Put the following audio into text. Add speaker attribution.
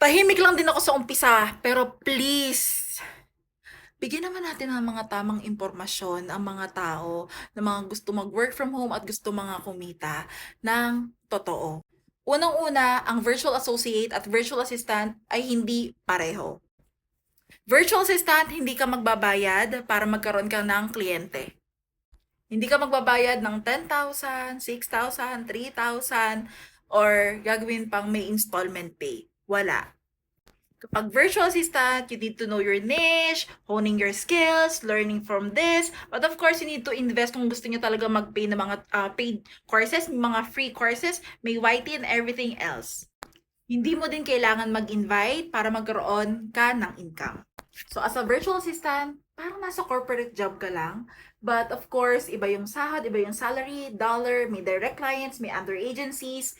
Speaker 1: Tahimik lang din ako sa umpisa, pero please, bigyan naman natin ng mga tamang impormasyon ang mga tao na mga gusto mag-work from home at gusto mga kumita ng totoo. Unang-una, ang virtual associate at virtual assistant ay hindi pareho. Virtual assistant, hindi ka magbabayad para magkaroon ka ng kliyente. Hindi ka magbabayad ng 10,000, 6,000, 3,000, or gagawin pang may installment pay. Wala. Kapag virtual assistant, you need to know your niche, honing your skills, learning from this. But of course, you need to invest kung gusto niyo talaga mag-pay ng mga paid courses, mga free courses, may YT and everything else. Hindi mo din kailangan mag-invite para magkaroon ka ng income. So as a virtual assistant, parang nasa corporate job ka lang. But of course, iba yung sahod, iba yung salary, dollar, may direct clients, may under agencies.